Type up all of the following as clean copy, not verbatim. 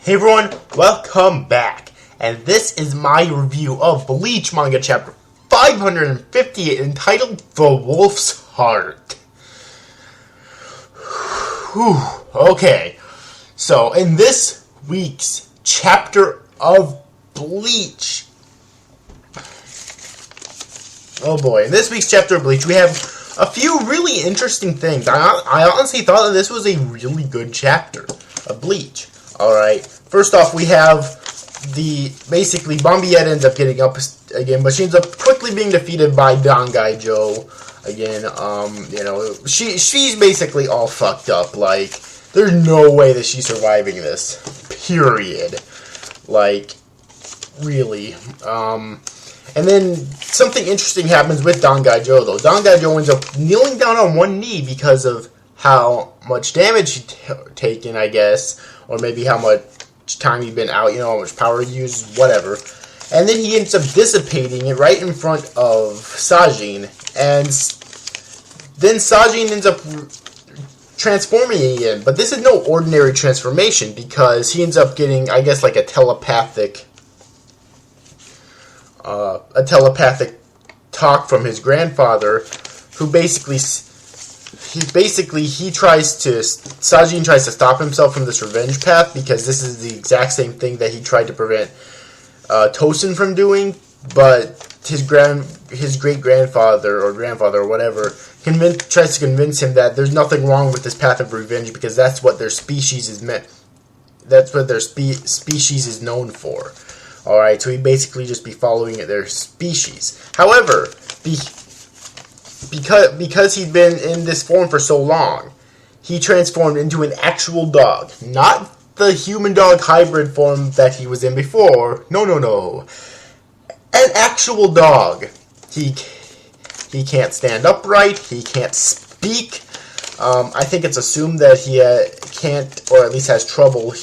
Hey everyone, welcome back, and this is my review of Bleach Manga Chapter 558 entitled The Wolf's Heart. Whew, okay, so in this week's chapter of Bleach, oh boy, in this week's chapter of Bleach we have a few really interesting things. I honestly thought that this was a really good chapter of Bleach. Alright, first off, we have basically, Bombiette ends up getting up again, but she ends up quickly being defeated by Dangaijo again. She's basically all fucked up. Like, there's no way that she's surviving this. Period. Like, really. And then something interesting happens with Dangaijo, though. Dangaijo ends up kneeling down on one knee because of how much damage he'd taken, I guess. Or maybe how much time he'd been out, how much power he used, whatever. And then he ends up dissipating it right in front of Sajin. And then Sajin ends up transforming again. But this is no ordinary transformation because he ends up getting, I guess, like a telepathic talk from his grandfather, who Sajin tries to stop himself from this revenge path because this is the exact same thing that he tried to prevent Tosin from doing, but his great-grandfather or grandfather or whatever tries to convince him that there's nothing wrong with this path of revenge because that's what their species is meant. That's what their species is known for. Alright, so he'd basically just be following their species. However, because he'd been in this form for so long, he transformed into an actual dog. Not the human-dog hybrid form that he was in before. No. An actual dog. He can't stand upright. He can't speak. I think it's assumed that he can't, or at least has trouble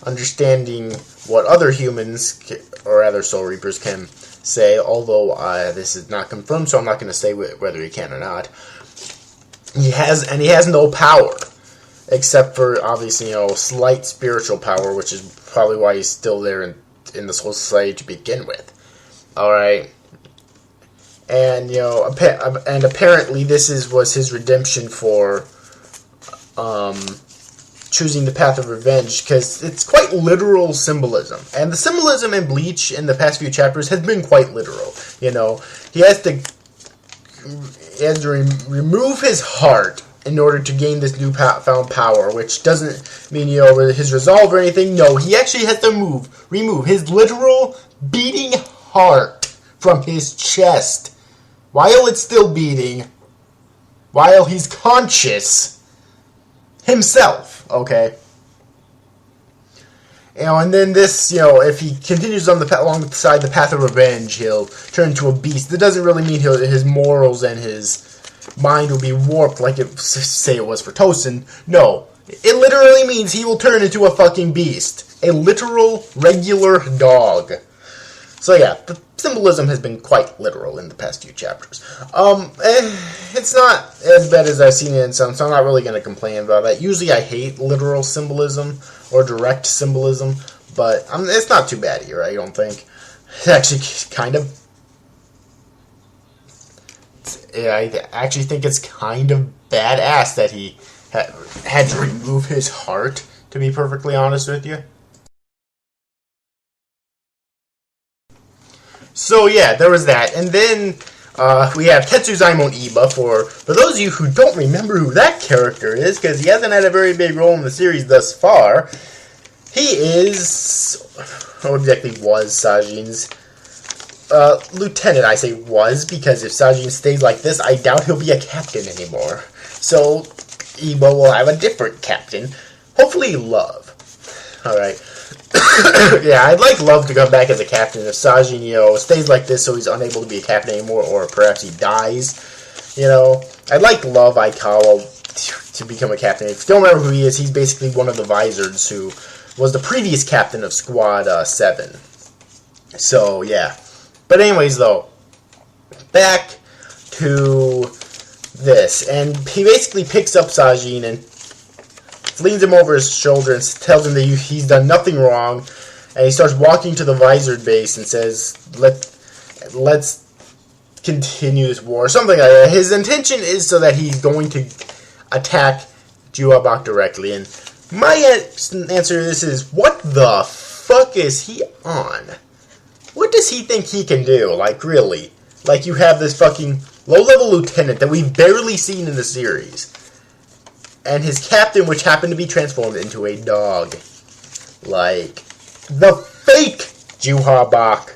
understanding what other humans, or other Soul Reapers, can say, although this is not confirmed, so I'm not going to say whether he can or not. He has no power, except for, obviously, slight spiritual power, which is probably why he's still there in the Soul Society to begin with. Alright. And, and apparently this was his redemption for, choosing the path of revenge, because it's quite literal symbolism. And the symbolism in Bleach in the past few chapters has been quite literal. He has to remove his heart in order to gain this newfound power, which doesn't mean, his resolve or anything. No, he actually has to remove his literal beating heart from his chest while it's still beating, while he's conscious himself. Okay. And then this, if he continues alongside the path of revenge, he'll turn into a beast. That doesn't really mean his morals and his mind will be warped like say it was for Tosin. No. It literally means he will turn into a fucking beast. A literal, regular dog. So yeah, the symbolism has been quite literal in the past few chapters. It's not as bad as I've seen it in some, so I'm not really going to complain about that. Usually I hate literal symbolism or direct symbolism, but it's not too bad here, I don't think. It's actually I actually think it's kind of badass that he had to remove his heart, to be perfectly honest with you. So yeah, there was that, and then we have Tetsuzaimon Iba. For those of you who don't remember who that character is, because he hasn't had a very big role in the series thus far, he is, or exactly was, Sajin's lieutenant. I say was, because if Sajin stays like this, I doubt he'll be a captain anymore. So Iba will have a different captain, hopefully Love. Alright. Yeah, I'd like Love to come back as a captain if Sajin, stays like this so he's unable to be a captain anymore, or perhaps he dies. I'd like Love Aikawa to become a captain. If you don't remember who he is, he's basically one of the Visors who was the previous captain of Squad 7. So, yeah. But anyways, though, back to this. And he basically picks up Sajin and leans him over his shoulder and tells him that he's done nothing wrong. And he starts walking to the Visored base and says, let's continue this war. Something like that. His intention is so that he's going to attack Juhabak directly. And my answer to this is, what the fuck is he on? What does he think he can do? Like, really? Like, you have this fucking low-level lieutenant that we've barely seen in the series. And his captain, which happened to be transformed into a dog. Like, the fake Juhabak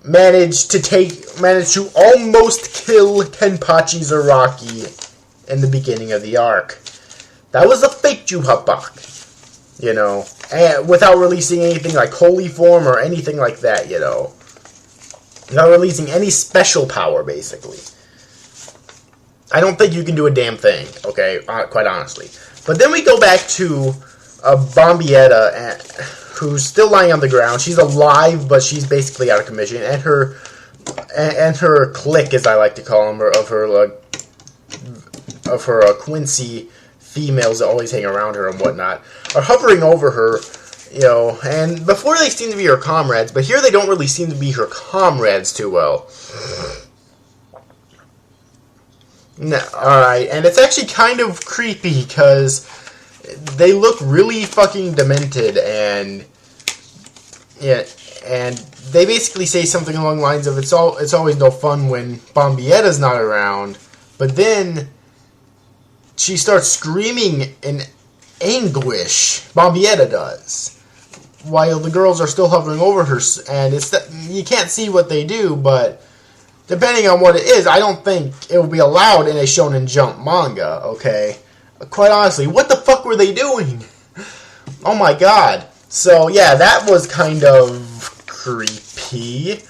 managed to almost kill Kenpachi Zaraki in the beginning of the arc. That was a fake Juhabak, you know, and without releasing anything like Holy Form or anything like that, you know. Without releasing any special power, basically. I don't think you can do a damn thing, okay, quite honestly. But then we go back to Bombietta, who's still lying on the ground. She's alive, but she's basically out of commission. And her clique, as I like to call them, of her Quincy females that always hang around her and whatnot, are hovering over her, you know. And before they seem to be her comrades, but here they don't really seem to be her comrades too well. No, alright, and it's actually kind of creepy because they look really fucking demented, and yeah, and they basically say something along the lines of it's always no fun when Bombietta's not around, but then she starts screaming in anguish. Bombietta does, while the girls are still hovering over her, and it's that you can't see what they do, but depending on what it is, I don't think it will be allowed in a Shonen Jump manga, okay? Quite honestly, what the fuck were they doing? Oh my god. So, yeah, that was kind of creepy.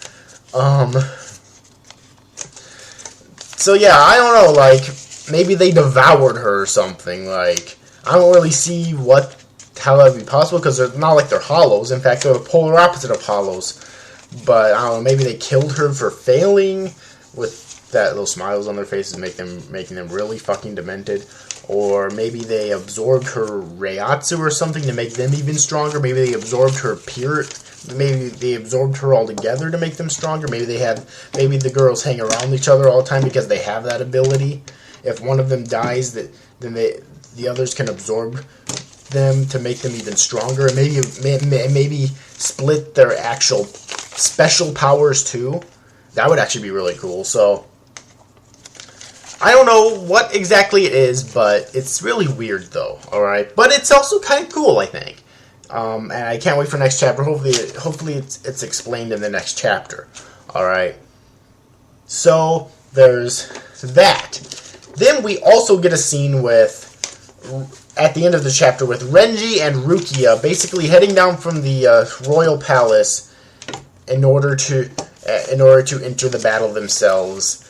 So, yeah, I don't know, like, maybe they devoured her or something, like, I don't really see how that would be possible, because they're not like they're hollows. In fact, they're the polar opposite of hollows. But, I don't know, maybe they killed her for failing, with that little smiles on their faces making them really fucking demented. Or maybe they absorbed her Reiatsu or something to make them even stronger. Maybe they absorbed her maybe they absorbed her altogether to make them stronger. Maybe the girls hang around each other all the time because they have that ability. If one of them dies, then the others can absorb them to make them even stronger. And maybe split their actual special powers too. That would actually be really cool. So I don't know what exactly it is, but it's really weird though. All right, but it's also kind of cool, I think. And I can't wait for next chapter. Hopefully it's explained in the next chapter. All right. So there's that. Then we also get a scene at the end of the chapter with Renji and Rukia basically heading down from the royal palace in order to enter the battle themselves.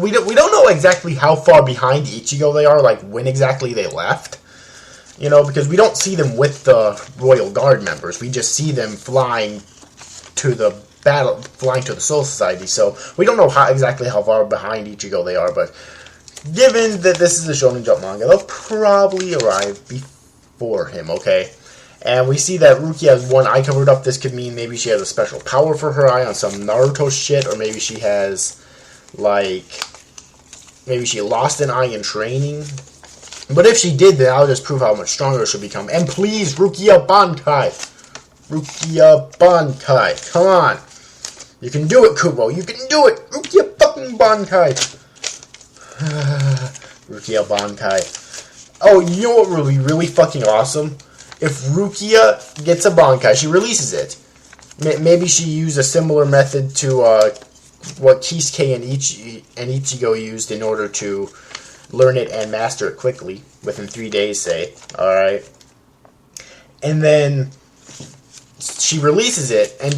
We don't know exactly how far behind Ichigo they are, like when exactly they left. You know, because we don't see them with the Royal Guard members. We just see them flying to the Soul Society. So we don't know exactly how far behind Ichigo they are, but given that this is a Shonen Jump manga, they'll probably arrive before him, okay? And we see that Rukia has one eye covered up. This could mean maybe she has a special power for her eye on some Naruto shit, or maybe she has, maybe she lost an eye in training. But if she did, then I'll just prove how much stronger she'll become. And please, Rukia Bankai! Rukia Bankai, come on! You can do it, Kubo, you can do it! Rukia fucking Bankai! Rukia Bankai. Oh, you know what would be really fucking awesome? If Rukia gets a Bankai, she releases it. Maybe she used a similar method to what Kisuke and Ichigo used in order to learn it and master it quickly, within 3 days, say. Alright? And then she releases it, and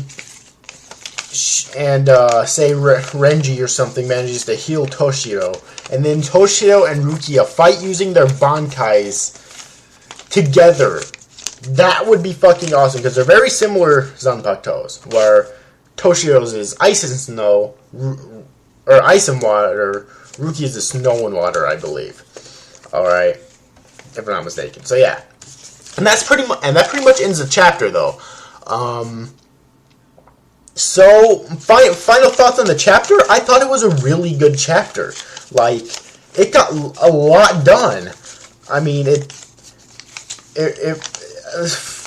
say Renji or something manages to heal Toshiro, and then Toshiro and Rukia fight using their Bankais together. That would be fucking awesome, because they're very similar Zanpakutos, where Toshiro's is ice and snow, or ice and water, Rukia's is snow and water, I believe. Alright. If I'm not mistaken. So yeah. And that pretty much ends the chapter though. So final thoughts on the chapter? I thought it was a really good chapter. Like, it got a lot done. I mean, it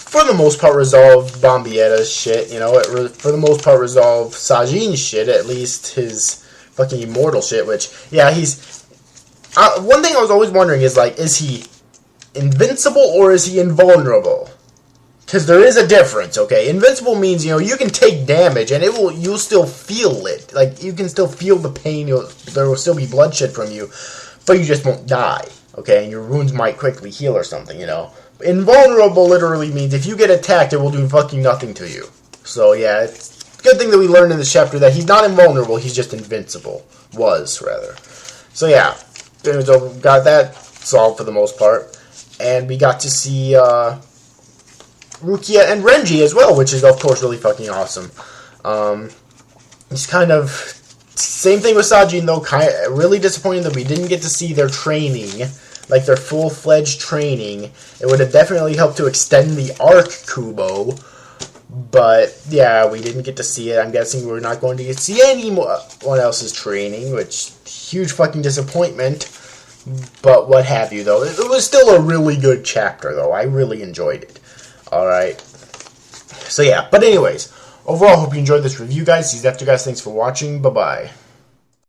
for the most part resolved Bombietta's shit, you know, it for the most part resolved Sajin's shit, at least his fucking immortal shit, which, yeah, he's, one thing I was always wondering is, like, is he invincible or is he invulnerable? Because there is a difference, okay? Invincible means, you know, you can take damage and you'll still feel it. Like, you can still feel the pain, there will still be bloodshed from you, but you just won't die, okay? And your wounds might quickly heal or something, you know? Invulnerable literally means if you get attacked, it will do fucking nothing to you. So, yeah, it's a good thing that we learned in this chapter that he's not invulnerable, he's just invincible. Was, rather. So, yeah, so got that solved for the most part. And we got to see Rukia and Renji as well, which is, of course, really fucking awesome. It's kind of... Same thing with Sajin, though. Really disappointing that we didn't get to see their training, like their full-fledged training. It would have definitely helped to extend the arc, Kubo. But, yeah, we didn't get to see it. I'm guessing we're not going to get to see anyone else's training, which, huge fucking disappointment. But what have you, though. It was still a really good chapter, though. I really enjoyed it. Alright. So, yeah. But anyways, overall, I hope you enjoyed this review, guys. See you after, guys. Thanks for watching. Bye-bye.